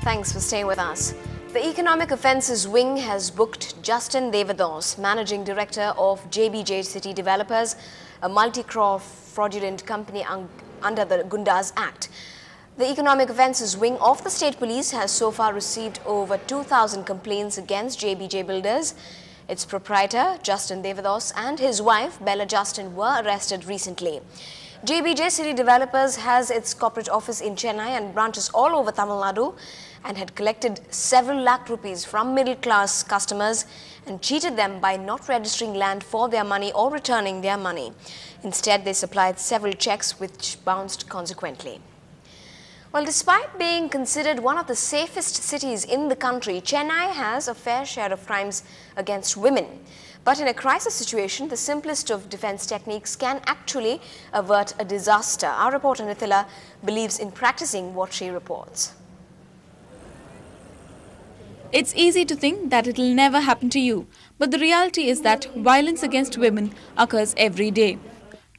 Thanks for staying with us. The Economic Offences Wing has booked Justin Devados, Managing Director of JBJ City Developers, a multi-crore fraudulent company under the Gundas Act. The Economic Offences Wing of the State Police has so far received over 2,000 complaints against JBJ Builders. Its proprietor, Justin Devados, and his wife, Bella Justin, were arrested recently. JBJ City Developers has its corporate office in Chennai and branches all over Tamil Nadu and had collected several lakh rupees from middle-class customers and cheated them by not registering land for their money or returning their money. Instead, they supplied several checks which bounced consequently. Well, despite being considered one of the safest cities in the country, Chennai has a fair share of crimes against women. But in a crisis situation, the simplest of defense techniques can actually avert a disaster. Our reporter Nithila believes in practicing what she reports. It's easy to think that it'll never happen to you, but the reality is that violence against women occurs every day.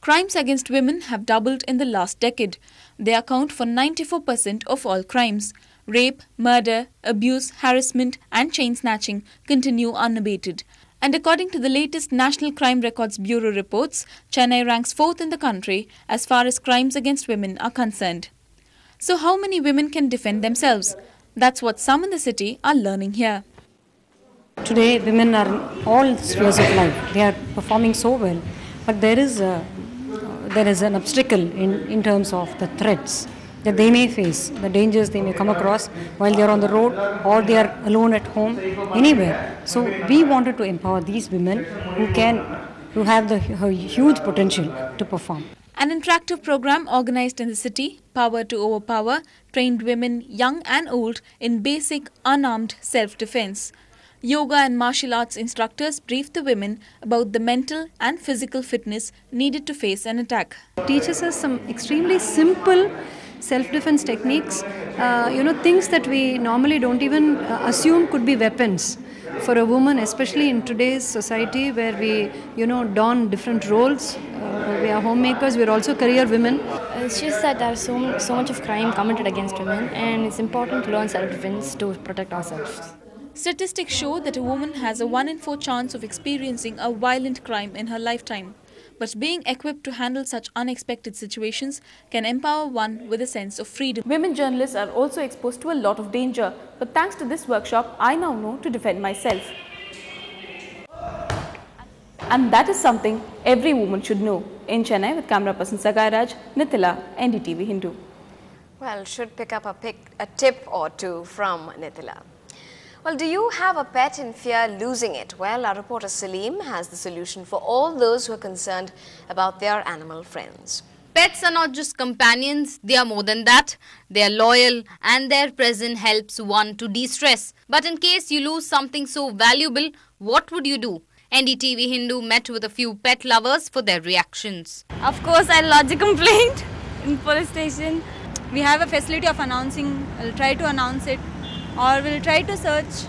Crimes against women have doubled in the last decade. They account for 94% of all crimes. Rape, murder, abuse, harassment and chain snatching continue unabated. And according to the latest National Crime Records Bureau reports, Chennai ranks 4th in the country as far as crimes against women are concerned. So how many women can defend themselves? That's what some in the city are learning here. Today, women are in all spheres of life. They are performing so well, but there is an obstacle in terms of the threats that they may face, the dangers they may come across while they are on the road or they are alone at home, anywhere. So we wanted to empower these women who have the huge potential to perform. An interactive program organized in the city, Power to Overpower, trained women, young and old, in basic unarmed self-defense. Yoga and martial arts instructors briefed the women about the mental and physical fitness needed to face an attack. It teaches us some extremely simple self-defense techniques, things that we normally don't even assume could be weapons for a woman, especially in today's society where we, don different roles. We are homemakers, we are also career women. It's just that there's so much of crime committed against women, and it's important to learn self-defense to protect ourselves. Statistics show that a woman has a 1 in 4 chance of experiencing a violent crime in her lifetime. But being equipped to handle such unexpected situations can empower one with a sense of freedom. Women journalists are also exposed to a lot of danger, but thanks to this workshop, I now know to defend myself. And that is something every woman should know. In Chennai, with camera person Sagai Raj, Nithila, NDTV Hindu. Well, should pick up a tip or two from Nithila. Well, do you have a pet and fear losing it? Well, our reporter Salim has the solution for all those who are concerned about their animal friends. Pets are not just companions, they are more than that. They are loyal and their presence helps one to de-stress. But in case you lose something so valuable, what would you do? NDTV Hindu met with a few pet lovers for their reactions. Of course, I'll lodge a complaint in police station. We have a facility of announcing. I'll try to announce it. Or we'll try to search.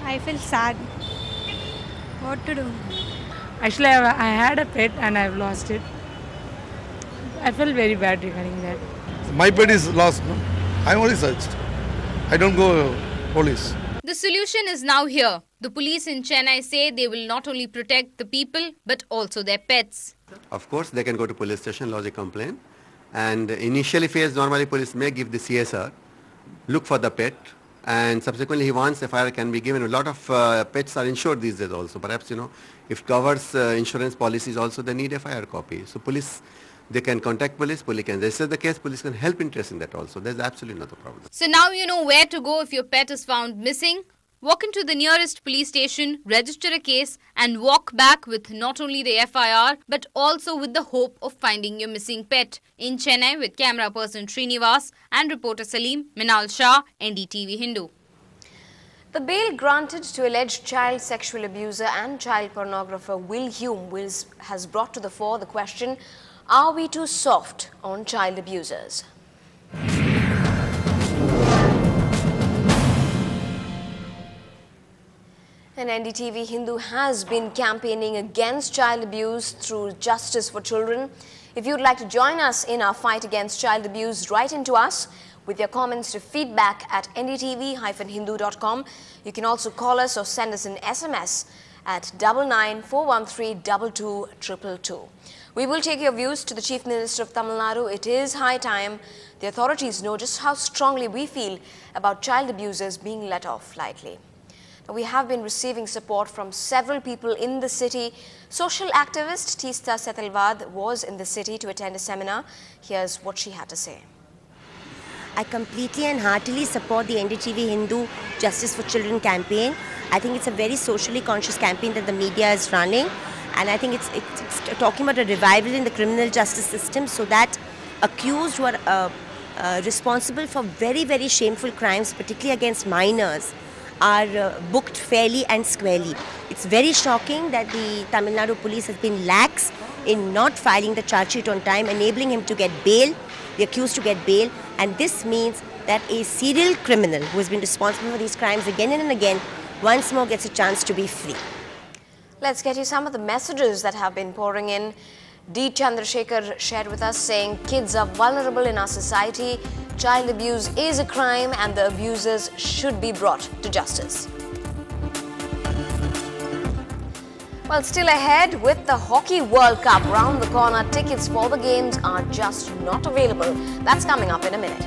I feel sad. What to do? Actually, I had a pet and I've lost it. I feel very bad regarding that. My pet is lost. No? I only searched. I don't go police. The solution is now here. The police in Chennai say they will not only protect the people but also their pets. Of course, they can go to police station, lodge a complaint. And initially phase, normally police may give the CSR, look for the pet. And subsequently, once FIR can be given, a lot of pets are insured these days also. Perhaps, if covers insurance policies also, they need FIR copy. So police, they can contact police can register the case, police can help in tracing that also. There's absolutely not a problem. So now you know where to go if your pet is found missing. Walk into the nearest police station, register a case and walk back with not only the FIR but also with the hope of finding your missing pet. In Chennai, with camera person Srinivas and reporter Salim, Minal Shah, NDTV Hindu. The bail granted to alleged child sexual abuser and child pornographer Will Hume has brought to the fore the question, are we too soft on child abusers? And NDTV Hindu has been campaigning against child abuse through Justice for Children. If you'd like to join us in our fight against child abuse, write into us. with your comments to feedback@ndtv-hindu.com. You can also call us or send us an SMS at 9941322222. We will take your views to the Chief Minister of Tamil Nadu. It is high time the authorities know just how strongly we feel about child abusers being let off lightly. Now, we have been receiving support from several people in the city. Social activist Teesta Setalvad was in the city to attend a seminar. Here's what she had to say. I completely and heartily support the NDTV Hindu Justice for Children campaign. I think it's a very socially conscious campaign that the media is running. And I think it's talking about a revival in the criminal justice system so that accused who are responsible for very, very shameful crimes, particularly against minors, are booked fairly and squarely. It's very shocking that the Tamil Nadu police has been lax in not filing the charge sheet on time, enabling him to get bail, the accused to get bail. And this means that a serial criminal who has been responsible for these crimes again and again once more gets a chance to be free. Let's get you some of the messages that have been pouring in. D. Chandrasekhar shared with us saying, kids are vulnerable in our society. Child abuse is a crime and the abusers should be brought to justice. Well, still ahead with the Hockey World Cup round the corner, tickets for the games are just not available. That's coming up in a minute.